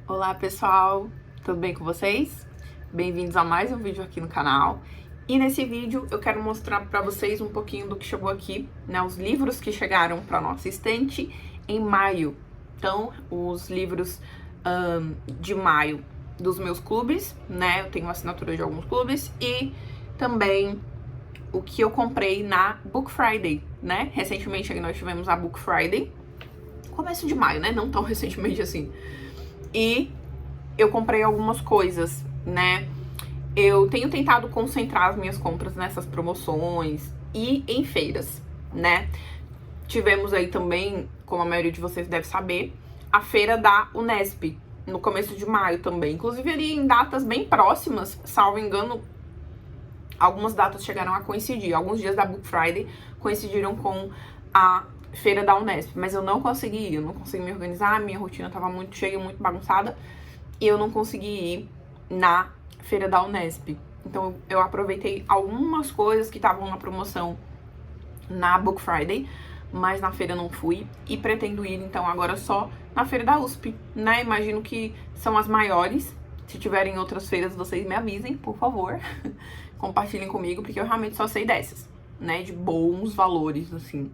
Olá pessoal, tudo bem com vocês? Bem-vindos a mais um vídeo aqui no canal. E nesse vídeo eu quero mostrar para vocês um pouquinho do que chegou aqui, né? Os livros que chegaram para nossa estante em maio. Então, os livros de maio dos meus clubes, né? Eu tenho assinatura de alguns clubes e também o que eu comprei na Book Friday, né? Recentemente aí nós tivemos a Book Friday, começo de maio, né? Não tão recentemente assim. E eu comprei algumas coisas, né? Eu tenho tentado concentrar as minhas compras nessas promoções e em feiras, né? Tivemos aí também, como a maioria de vocês deve saber, a feira da Unesp, no começo de maio também. Inclusive ali em datas bem próximas, salvo engano, algumas datas chegaram a coincidir. Alguns dias da Book Friday coincidiram com a feira da Unesp, mas eu não consegui me organizar, minha rotina tava muito cheia, muito bagunçada, e eu não consegui ir na feira da Unesp. Então eu aproveitei algumas coisas que estavam na promoção na Book Friday, mas na feira não fui, e pretendo ir então agora só na feira da USP, né? Imagino que são as maiores. Se tiverem outras feiras, vocês me avisem, por favor. Compartilhem comigo, porque eu realmente só sei dessas, né? De bons valores, assim.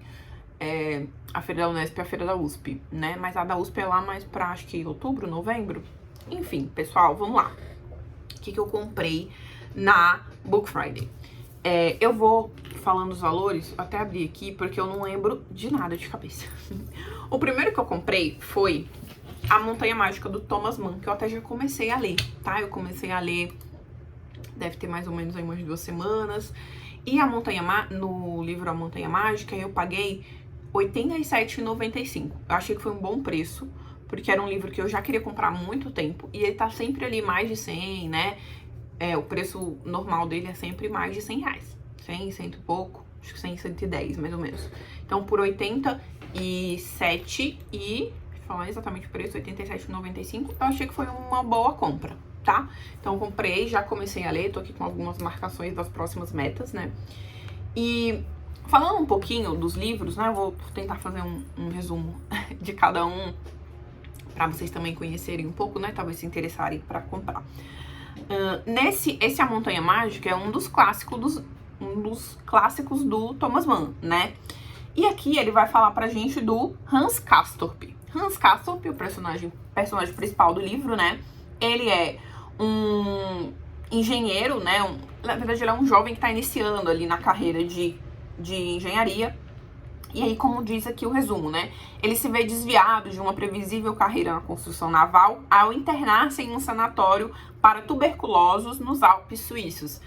A feira da Unesp e a feira da USP, né? Mas a da USP é lá mais pra, acho que outubro, novembro. Enfim, pessoal, vamos lá. O que eu comprei na Book Friday? Eu vou falando os valores, até abrir aqui, porque eu não lembro de nada de cabeça. O primeiro que eu comprei foi A Montanha Mágica, do Thomas Mann, que eu até já comecei a ler, tá? Eu comecei a ler, deve ter mais ou menos aí umas 2 semanas. E no livro A Montanha Mágica, eu paguei R$ 87,95. Eu achei que foi um bom preço, porque era um livro que eu já queria comprar há muito tempo, e ele tá sempre ali mais de 100, né? O preço normal dele é sempre mais de R$100. 100, 100 e pouco, acho que 100, 110, mais ou menos. Então, por 87 e... Deixa eu falar exatamente o preço, 87,95, eu achei que foi uma boa compra, tá? Então, comprei, já comecei a ler, tô aqui com algumas marcações das próximas metas, né? E falando um pouquinho dos livros, né? Eu vou tentar fazer um resumo de cada um, pra vocês também conhecerem um pouco, né? Talvez se interessarem pra comprar. Esse A Montanha Mágica é um dos clássicos do Thomas Mann, né? E aqui ele vai falar pra gente do Hans Castorp. Hans Castorp, o personagem principal do livro, né? Ele é um engenheiro, né? Na verdade, ele é um jovem que tá iniciando ali na carreira de engenharia. E aí, como diz aqui o resumo, né? Ele se vê desviado de uma previsível carreira na construção naval ao internar-se em um sanatório para tuberculosos nos Alpes suíços.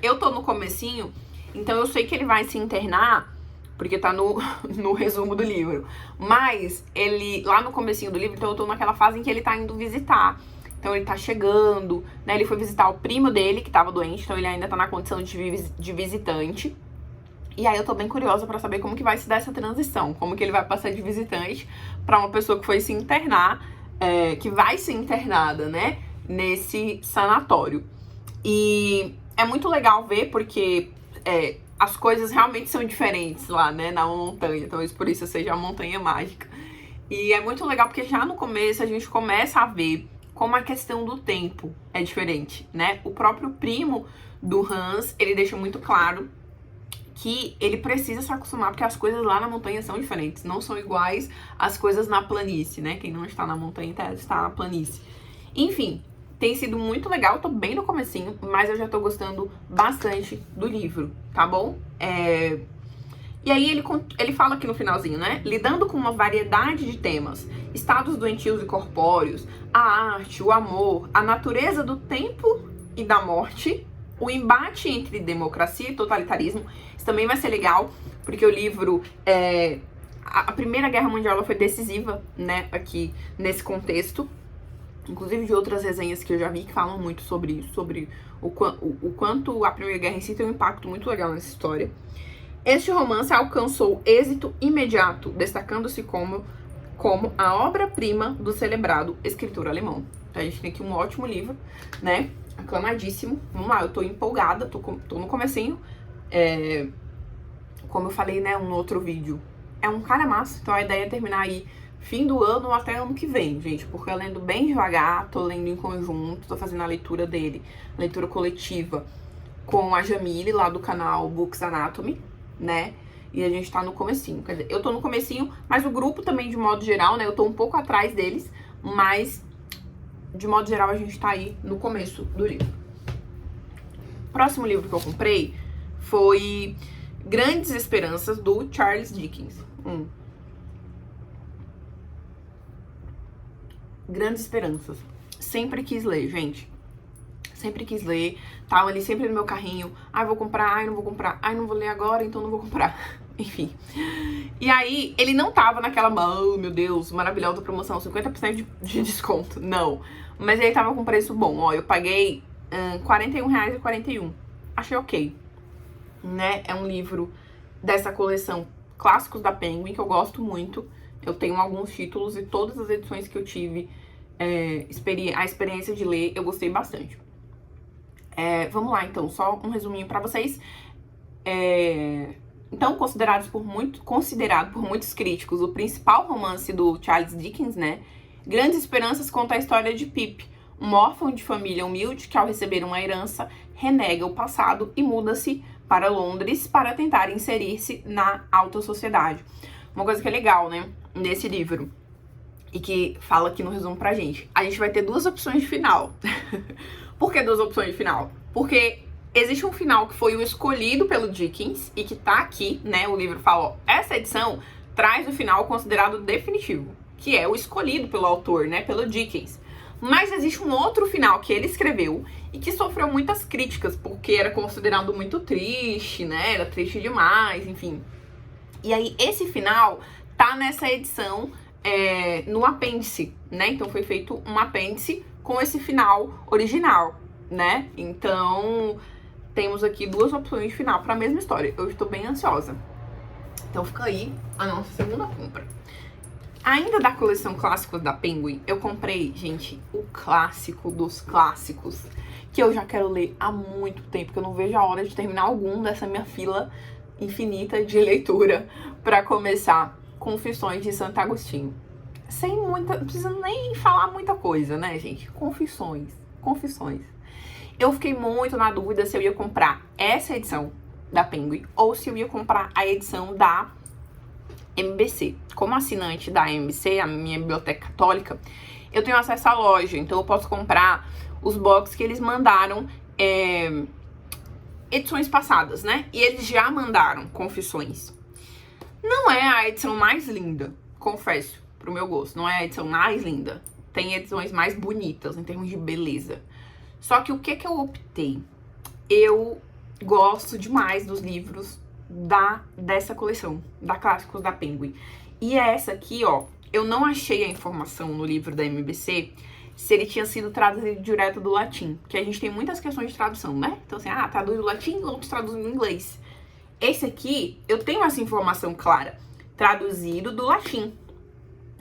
Eu tô no comecinho, então eu sei que ele vai se internar, porque tá no resumo do livro. Mas ele, lá no comecinho do livro, então eu tô naquela fase em que ele tá indo visitar. Então ele tá chegando, né? Ele foi visitar o primo dele, que tava doente, então ele ainda tá na condição de visitante. E aí eu tô bem curiosa pra saber como que vai se dar essa transição, como que ele vai passar de visitante pra uma pessoa que foi se internar, que vai ser internada, né, nesse sanatório. E é muito legal ver porque as coisas realmente são diferentes lá, né, na montanha, talvez por isso seja a Montanha Mágica. E é muito legal porque já no começo a gente começa a ver como a questão do tempo é diferente, né? O próprio primo do Hans, ele deixa muito claro que ele precisa se acostumar, porque as coisas lá na montanha são diferentes, não são iguais às coisas na planície, né? Quem não está na montanha está na planície. Enfim, tem sido muito legal, eu tô bem no comecinho, mas eu já tô gostando bastante do livro, tá bom? E aí ele fala aqui no finalzinho, né? Lidando com uma variedade de temas, estados doentios e corpóreos, a arte, o amor, a natureza do tempo e da morte, o embate entre democracia e totalitarismo. Isso também vai ser legal, porque o livro, a Primeira Guerra Mundial, ela foi decisiva, né, aqui nesse contexto. Inclusive de outras resenhas que eu já vi que falam muito sobre isso, sobre o quanto a Primeira Guerra em si tem um impacto muito legal nessa história. Este romance alcançou êxito imediato, destacando-se como a obra-prima do celebrado escritor alemão. Então a gente tem aqui um ótimo livro, né? Aclamadíssimo. Vamos lá, eu tô empolgada, tô no comecinho. Como eu falei, né, no outro vídeo, é um cara massa, então a ideia é terminar aí fim do ano ou até ano que vem, gente, porque eu lendo bem devagar, tô lendo em conjunto, tô fazendo a leitura dele, leitura coletiva, com a Jamile, lá do canal Books Anatomy, né? E a gente tá no comecinho, quer dizer, eu tô no comecinho, mas o grupo também, de modo geral, né, eu tô um pouco atrás deles, mas, de modo geral, a gente tá aí no começo do livro. O próximo livro que eu comprei foi Grandes Esperanças, do Charles Dickens. Grandes Esperanças. Sempre quis ler, gente. Sempre quis ler. Tava ali sempre no meu carrinho. Ai, vou comprar, ai, não vou comprar. Ai, não vou ler agora, então não vou comprar. Enfim. E aí, ele não tava naquela, oh, meu Deus, maravilhosa promoção, 50% de desconto. Não. Mas ele tava com preço bom. Ó, eu paguei R$41,41. Achei ok. Né? É um livro dessa coleção Clássicos da Penguin, que eu gosto muito. Eu tenho alguns títulos e todas as edições que eu tive, a experiência de ler, eu gostei bastante. Vamos lá, então, só um resuminho pra vocês. Então, considerado por muitos críticos o principal romance do Charles Dickens, né? Grandes Esperanças conta a história de Pip, um órfão de família humilde que, ao receber uma herança, renega o passado e muda-se para Londres para tentar inserir-se na alta sociedade. Uma coisa que é legal, né, nesse livro, e que fala aqui no resumo pra gente, a gente vai ter duas opções de final. Por que duas opções de final? Porque existe um final que foi o escolhido pelo Dickens e que tá aqui, né, o livro fala, ó, essa edição traz o final considerado definitivo, que é o escolhido pelo autor, né, pelo Dickens. Mas existe um outro final que ele escreveu e que sofreu muitas críticas, porque era considerado muito triste, né, era triste demais, enfim. E aí, esse final tá nessa edição, no apêndice, né? Então, foi feito um apêndice com esse final original, né? Então, temos aqui duas opções de final para a mesma história. Eu estou bem ansiosa. Então, fica aí a nossa segunda compra. Ainda da coleção Clássicos da Penguin, eu comprei, gente, o clássico dos clássicos, que eu já quero ler há muito tempo, que eu não vejo a hora de terminar algum dessa minha fila infinita de leitura para começar. Confissões de Santo Agostinho. Não precisa nem falar muita coisa, né, gente? Confissões. Eu fiquei muito na dúvida se eu ia comprar essa edição da Penguin ou se eu ia comprar a edição da MBC. Como assinante da MBC, a minha biblioteca católica, eu tenho acesso à loja, então eu posso comprar os box que eles mandaram edições passadas, né? E eles já mandaram Confissões. Não é a edição mais linda, confesso, pro meu gosto. Não é a edição mais linda. Tem edições mais bonitas, em termos de beleza. Só que o que eu optei? Eu gosto demais dos livros dessa coleção, da Clássicos da Penguin. E essa aqui, ó, eu não achei a informação no livro da MBC se ele tinha sido traduzido direto do latim. Porque a gente tem muitas questões de tradução, né? Então assim, traduz do latim, outros traduzem do inglês. Esse aqui, eu tenho essa informação clara, traduzido do latim.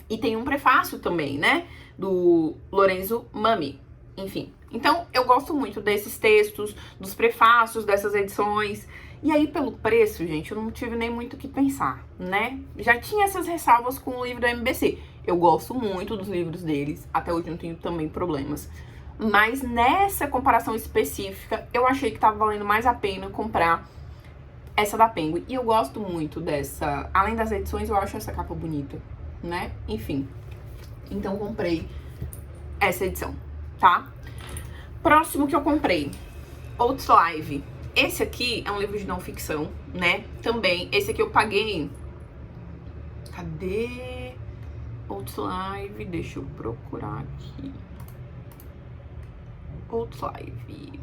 E tem um prefácio também, né? Do Lorenzo Mami. Enfim, então eu gosto muito desses textos, dos prefácios, dessas edições. E aí, pelo preço, gente, eu não tive nem muito o que pensar, né? Já tinha essas ressalvas com o livro da MBC. Eu gosto muito dos livros deles, até hoje não tenho também problemas. Mas nessa comparação específica, eu achei que tava valendo mais a pena comprar essa da Penguin. E eu gosto muito dessa, além das edições, eu acho essa capa bonita, né? Enfim, então comprei essa edição, tá? Próximo que eu comprei, Outlive. Esse aqui é um livro de não ficção, né? Também, esse aqui eu paguei... Cadê? Outlive, deixa eu procurar aqui. Outlive.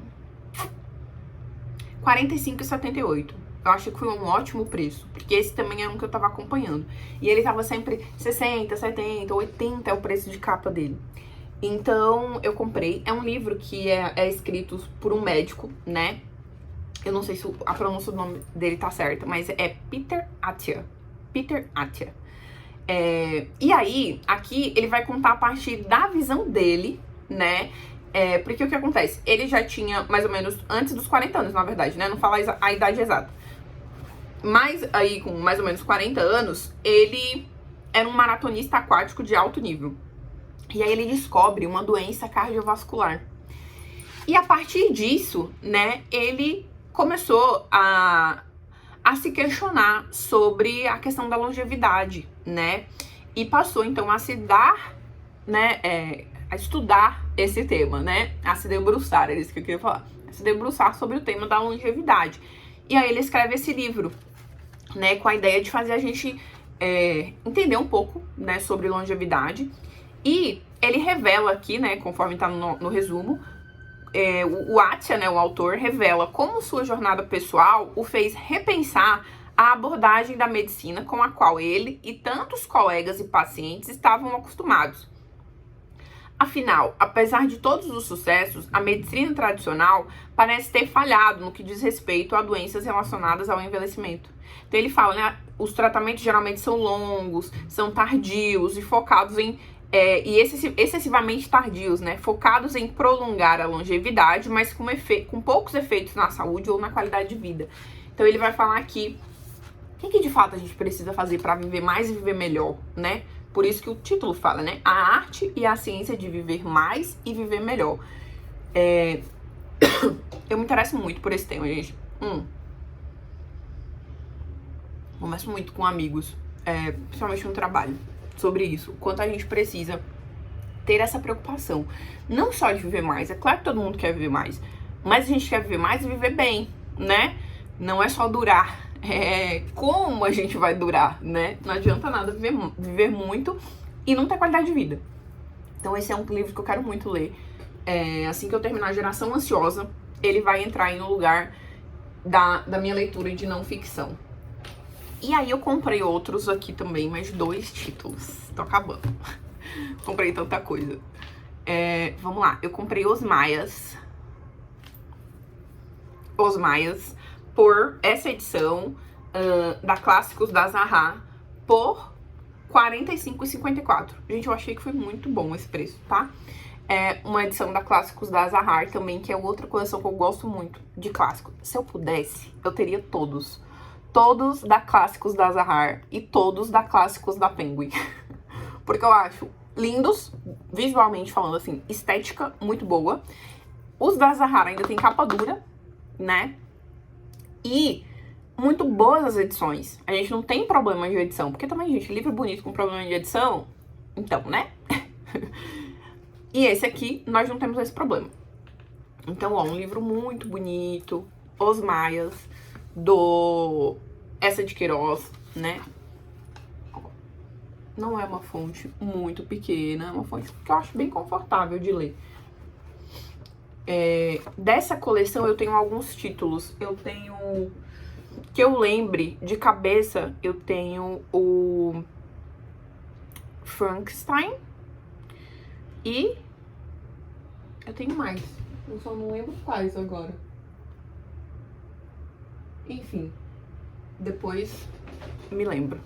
R$45,78. Eu acho que foi um ótimo preço, porque esse também era um que eu tava acompanhando. E ele tava sempre 60, 70, 80 é o preço de capa dele. Então, eu comprei. É um livro que é escrito por um médico, né? Eu não sei se a pronúncia do nome dele tá certa, mas é Peter Attia. Peter Attia. E aí, aqui, ele vai contar a partir da visão dele, né? Porque o que acontece? Ele já tinha, mais ou menos, antes dos 40 anos, na verdade, né? Não fala a idade exata. Mas aí, com mais ou menos 40 anos, ele era um maratonista aquático de alto nível. E aí ele descobre uma doença cardiovascular. E a partir disso, né, ele começou a se questionar sobre a questão da longevidade, né? E passou, então, a se dar, né, a estudar esse tema, né? A se debruçar, era isso que eu queria falar. A se debruçar sobre o tema da longevidade. E aí ele escreve esse livro, né, com a ideia de fazer a gente entender um pouco, né, sobre longevidade. E ele revela aqui, né, conforme tá no resumo, o Attia, né, o autor, revela como sua jornada pessoal o fez repensar a abordagem da medicina com a qual ele e tantos colegas e pacientes estavam acostumados. Afinal, apesar de todos os sucessos, a medicina tradicional parece ter falhado no que diz respeito a doenças relacionadas ao envelhecimento. Então ele fala, né, os tratamentos geralmente são longos, são tardios e focados em excessivamente tardios, né? Focados em prolongar a longevidade, mas com poucos efeitos na saúde ou na qualidade de vida. Então ele vai falar aqui o que de fato a gente precisa fazer para viver mais e viver melhor, né? Por isso que o título fala, né? A arte e a ciência de viver mais e viver melhor. Eu me interesso muito por esse tema, gente. Converso muito com amigos, principalmente no trabalho, sobre isso, o quanto a gente precisa ter essa preocupação, não só de viver mais, é claro que todo mundo quer viver mais, mas a gente quer viver mais e viver bem, né? Não é só durar, como a gente vai durar, né? Não adianta nada viver muito e não ter qualidade de vida. Então esse é um livro que eu quero muito ler. Assim que eu terminar a Geração Ansiosa, ele vai entrar aí no lugar da minha leitura de não ficção. E aí eu comprei outros aqui também, mais 2 títulos. Tô acabando. Comprei tanta coisa. Vamos lá. Eu comprei Os Maias. Os Maias. Por essa edição da Clássicos da Zahar. Por R$ 45,54. Gente, eu achei que foi muito bom esse preço, tá? É uma edição da Clássicos da Zahar também, que é outra coleção que eu gosto muito de clássicos. Se eu pudesse, eu teria todos. Todos da Clássicos da Zahar e todos da Clássicos da Penguin. Porque eu acho lindos, visualmente falando assim, estética muito boa. Os da Zahar ainda tem capa dura, né? E muito boas as edições. A gente não tem problema de edição. Porque também, gente, livro bonito com problema de edição, então, né? E esse aqui, nós não temos esse problema. Então, ó, um livro muito bonito. Os Maias, do Essa de Queiroz, né? Não é uma fonte muito pequena, é uma fonte que eu acho bem confortável de ler. Dessa coleção eu tenho alguns títulos. Eu tenho, que eu lembre de cabeça, eu tenho o Frankenstein e eu tenho mais. Eu só não lembro quais agora. Enfim, depois me lembro.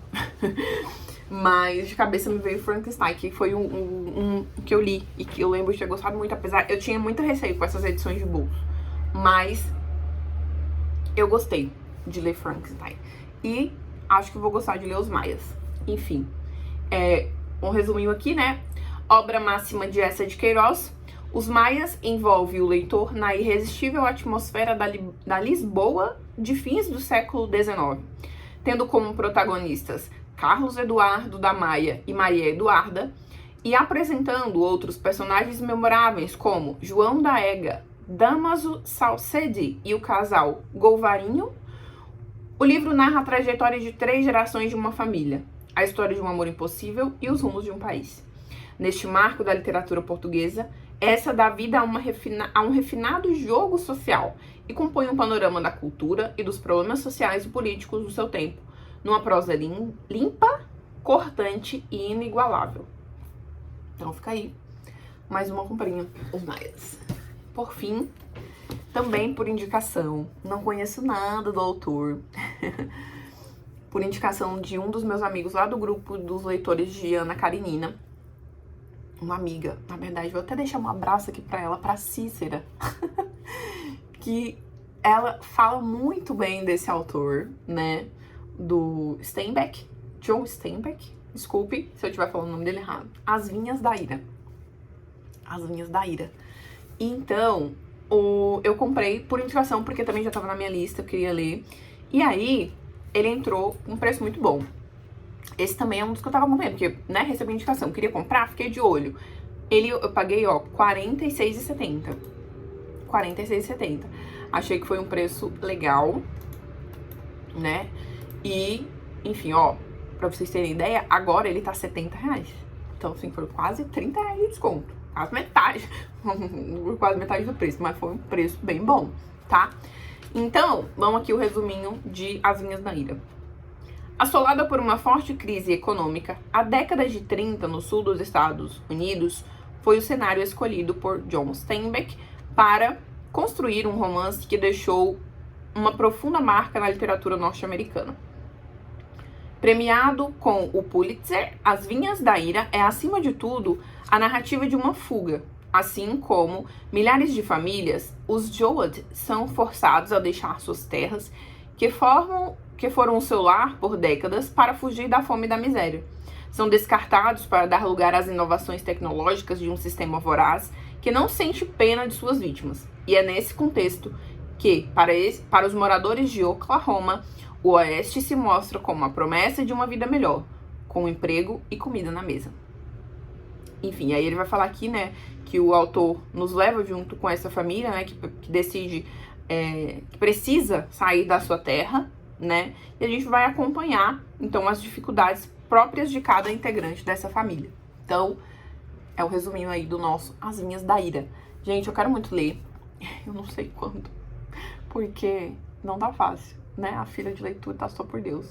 Mas de cabeça me veio Frankenstein, que foi um que eu li e que eu lembro de ter gostado muito, apesar... Eu tinha muito receio com essas edições de bolso, mas eu gostei de ler Frankenstein. E acho que vou gostar de ler Os Maias. Enfim, um resuminho aqui, né? Obra máxima de Essa de Queiroz. Os Maias envolve o leitor na irresistível atmosfera da Lisboa de fins do século XIX, tendo como protagonistas Carlos Eduardo da Maia e Maria Eduarda, e apresentando outros personagens memoráveis como João da Ega, Damaso Salcedi e o casal Golvarinho. O livro narra a trajetória de 3 gerações de uma família, a história de um amor impossível e os rumos de um país. Neste marco da literatura portuguesa, essa dá vida a um refinado jogo social e compõe um panorama da cultura e dos problemas sociais e políticos do seu tempo, numa prosa limpa, cortante e inigualável. Então fica aí, mais uma comprinha, Os Maias. Por fim, também por indicação, não conheço nada do autor, por indicação de um dos meus amigos lá do grupo dos leitores de Ana Karenina, uma amiga, na verdade, vou até deixar um abraço aqui pra ela, pra Cícera, que ela fala muito bem desse autor, né, do Steinbeck, John Steinbeck, Desculpe se eu estiver falando o nome dele errado. As Vinhas da Ira. As Vinhas da Ira. Então, eu comprei por indicação, porque também já tava na minha lista, eu queria ler. E aí, ele entrou com um preço muito bom. Esse também é um dos que eu tava acompanhando, porque, né, recebi indicação, queria comprar, fiquei de olho. Eu paguei, ó, R$46,70. R$46,70. Achei que foi um preço legal, né? E, enfim, ó, pra vocês terem ideia, agora ele tá R$70. Então, assim, foi quase R$30 de desconto. Quase metade. Quase metade do preço, mas foi um preço bem bom, tá? Então, vamos aqui o resuminho de As Vinhas da Ira. Assolada por uma forte crise econômica, a década de 30 no sul dos Estados Unidos foi o cenário escolhido por John Steinbeck para construir um romance que deixou uma profunda marca na literatura norte-americana. Premiado com o Pulitzer, As Vinhas da Ira é, acima de tudo, a narrativa de uma fuga. Assim como milhares de famílias, os Jowett são forçados a deixar suas terras, que foram o seu lar por décadas, para fugir da fome e da miséria. São descartados para dar lugar às inovações tecnológicas de um sistema voraz que não sente pena de suas vítimas. E é nesse contexto que, para os moradores de Oklahoma, o Oeste se mostra como a promessa de uma vida melhor, com emprego e comida na mesa. Enfim, aí ele vai falar aqui, né, que o autor nos leva junto com essa família, né, que decide, que precisa sair da sua terra, né, e a gente vai acompanhar, então, as dificuldades próprias de cada integrante dessa família. Então, é o resuminho aí do nosso As Vinhas da Ira. Gente, eu quero muito ler, eu não sei quando, porque não tá fácil, né, a fila de leitura tá só por Deus,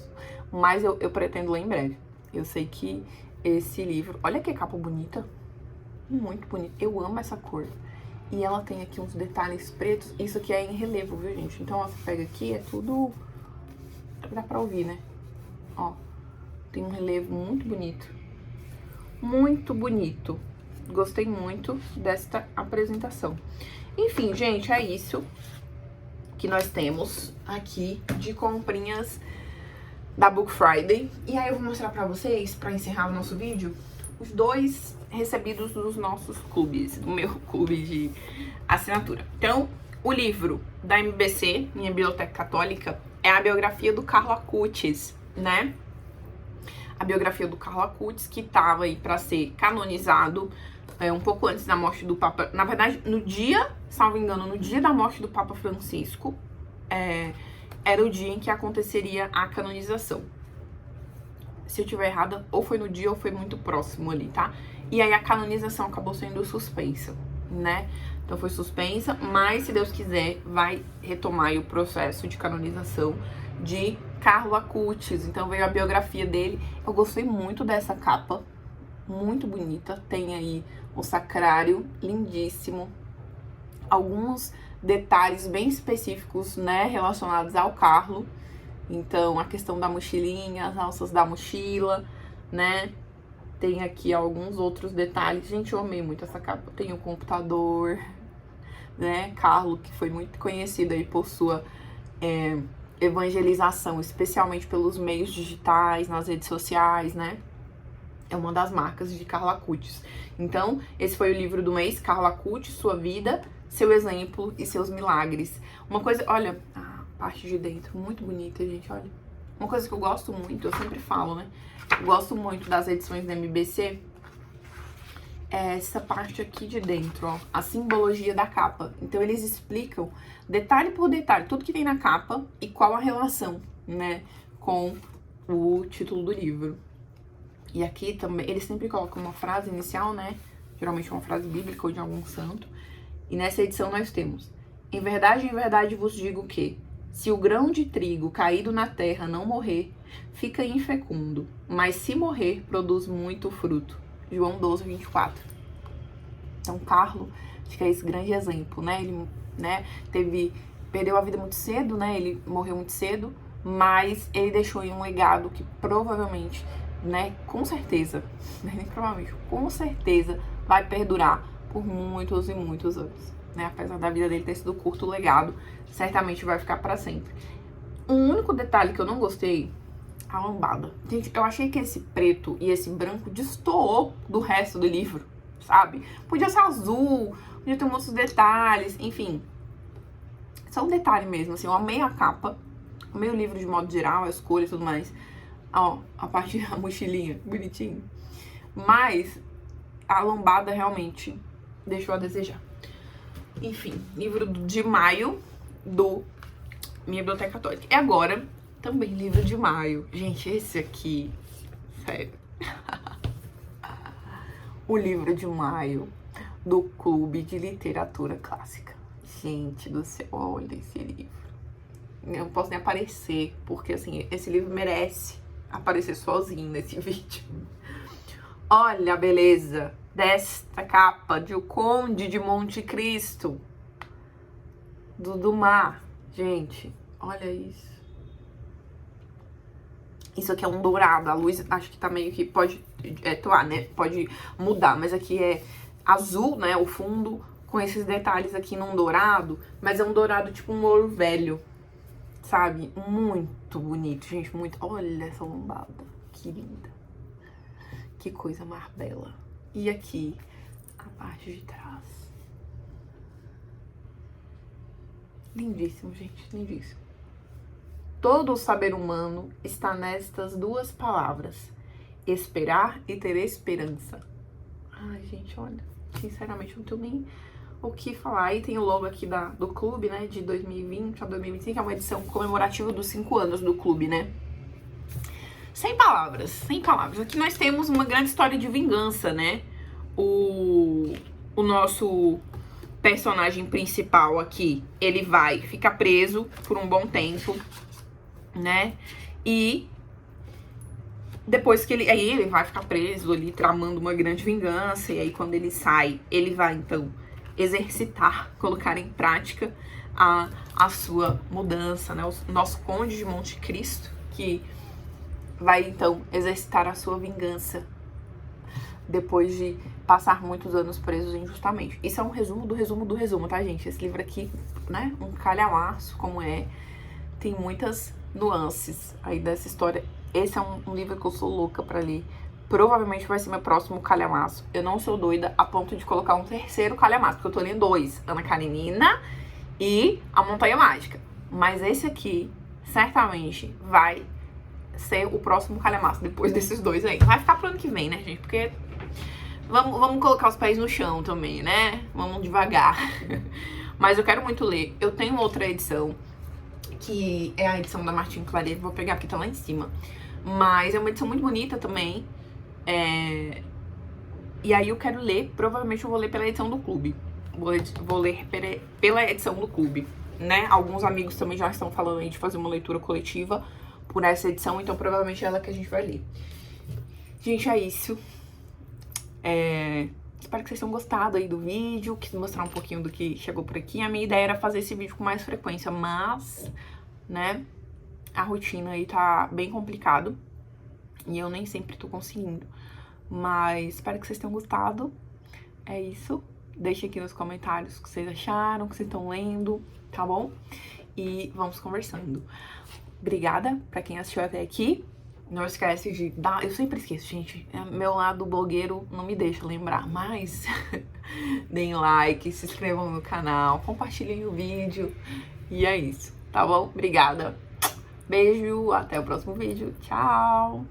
mas eu pretendo ler em breve. Eu sei que esse livro, olha que capa bonita, muito bonita, eu amo essa cor. E ela tem aqui uns detalhes pretos, isso aqui é em relevo, viu, gente? Então, ó, você pega aqui, é tudo, dá pra ouvir, né? Ó, tem um relevo muito bonito. Muito bonito. Gostei muito desta apresentação. Enfim, gente, é isso que nós temos aqui de comprinhas da Book Friday. E aí eu vou mostrar pra vocês, pra encerrar o nosso vídeo, os 2 recebidos dos nossos clubes, do meu clube de assinatura. Então, o livro da MBC, Minha Biblioteca Católica, é a biografia do Carlo Acutis, né? A biografia do Carlo Acutis, que tava aí pra ser canonizado um pouco antes da morte do Papa. Na verdade, no dia, salvo engano, no dia da morte do Papa Francisco, era o dia em que aconteceria a canonização. Se eu tiver errada, ou foi no dia ou foi muito próximo ali, tá? E aí a canonização acabou sendo suspensa, né? Então foi suspensa, mas se Deus quiser, vai retomar aí o processo de canonização de Carlo Acutis. Então veio a biografia dele. Eu gostei muito dessa capa, muito bonita. Tem aí um sacrário lindíssimo, alguns detalhes bem específicos, né, relacionados ao Carlo. Então, a questão da mochilinha, as alças da mochila, né? Tem aqui alguns outros detalhes. Gente, eu amei muito essa capa. Tem o computador, né? Carlo, que foi muito conhecido aí por sua evangelização, especialmente pelos meios digitais, nas redes sociais, né? É uma das marcas de Carlo Acutis. Então, esse foi o livro do mês, Carlo Acutis, Sua Vida, Seu Exemplo e Seus Milagres. Uma coisa, olha, a parte de dentro, muito bonita, gente, olha. Uma coisa que eu gosto muito, eu sempre falo, né? Eu gosto muito das edições da MBC, é essa parte aqui de dentro, ó, a simbologia da capa. Então, eles explicam detalhe por detalhe, tudo que tem na capa e qual a relação, né, com o título do livro. E aqui também, eles sempre colocam uma frase inicial, né? Geralmente uma frase bíblica ou de algum santo. E nessa edição nós temos: em verdade vos digo que, se o grão de trigo caído na terra não morrer, fica infecundo, mas se morrer, produz muito fruto. João 12, 24. Então, Carlo, acho que é esse grande exemplo, né? Ele, né, perdeu a vida muito cedo, né? Ele morreu muito cedo, mas ele deixou aí um legado que provavelmente, né, com certeza, né, provavelmente, com certeza vai perdurar por muitos e muitos anos, né? Apesar da vida dele ter sido curto, o legado certamente vai ficar para sempre. Um único detalhe que eu não gostei A Lombada. Gente, eu achei que esse preto e esse branco destoou do resto do livro, sabe? Podia ser azul, podia ter muitos detalhes, enfim. São detalhes mesmo, assim, eu amei a capa, amei o livro de modo geral, a escolha e tudo mais. Ó, a parte da mochilinha, bonitinho. Mas a Lombada realmente deixou a desejar. Enfim, livro de maio do Minha Biblioteca Católica. E agora, também livro de maio. Gente, esse aqui, sério. O livro de maio do Clube de Literatura Clássica. Gente do céu, olha esse livro. Eu não posso nem aparecer, porque assim, esse livro merece aparecer sozinho nesse vídeo. Olha a beleza desta capa de O Conde de Monte Cristo, do Dumas. Gente, olha isso. Isso aqui é um dourado, a luz acho que tá meio que pode atuar, né? Pode mudar, mas aqui é azul, né? O fundo com esses detalhes aqui num dourado, mas é um dourado tipo um ouro velho, sabe? Muito bonito, gente, muito. Olha essa lombada, que linda. Que coisa mais bela. E aqui, a parte de trás. Lindíssimo, gente, lindíssimo. Todo o saber humano está nestas duas palavras: esperar e ter esperança. Ai, gente, olha, sinceramente, não tenho nem o que falar. Aí tem o logo aqui do clube, né, de 2020 a 2025, que é uma edição comemorativa dos 5 anos do clube, né? Sem palavras, sem palavras. Aqui nós temos uma grande história de vingança, né? O nosso personagem principal aqui, ele vai ficar preso por um bom tempo, né? E depois que aí ele vai ficar preso ali, tramando uma grande vingança. E aí quando ele sai, ele vai então exercitar, colocar em prática a sua mudança, né? O nosso Conde de Monte Cristo, que vai então exercitar a sua vingança depois de passar muitos anos presos injustamente. Isso é um resumo do resumo do resumo, tá, gente? Esse livro aqui, né, um calhamaço, como tem muitas nuances aí dessa história. Esse é um livro que eu sou louca pra ler. Provavelmente vai ser meu próximo calhamaço. Eu não sou doida a ponto de colocar um terceiro calhamaço, porque eu tô lendo 2, Ana Karenina e A Montanha Mágica. Mas esse aqui, certamente, vai ser o próximo calhamaço depois desses 2 aí. Vai ficar pro ano que vem, né, gente? Porque vamos colocar os pés no chão também, né? Vamos devagar. Mas eu quero muito ler. Eu tenho outra edição, que é a edição da Martin Claret. Vou pegar aqui, tá lá em cima. Mas é uma edição muito bonita também. E aí eu quero ler, provavelmente eu vou ler pela edição do clube. Vou ler pela edição do clube, né? Alguns amigos também já estão falando aí de fazer uma leitura coletiva por essa edição, então provavelmente é ela que a gente vai ler. Gente, é isso. Espero que vocês tenham gostado aí do vídeo, quis mostrar um pouquinho do que chegou por aqui. A minha ideia era fazer esse vídeo com mais frequência, mas, né, a rotina aí tá bem complicado e eu nem sempre tô conseguindo. Mas espero que vocês tenham gostado. É isso. Deixe aqui nos comentários o que vocês acharam, o que vocês estão lendo, tá bom? E vamos conversando. Obrigada pra quem assistiu até aqui. Não esquece de dar... Eu sempre esqueço, gente. Meu lado blogueiro não me deixa lembrar. Mas deem like, se inscrevam no canal, compartilhem o vídeo. E é isso, tá bom? Obrigada. Beijo, até o próximo vídeo. Tchau!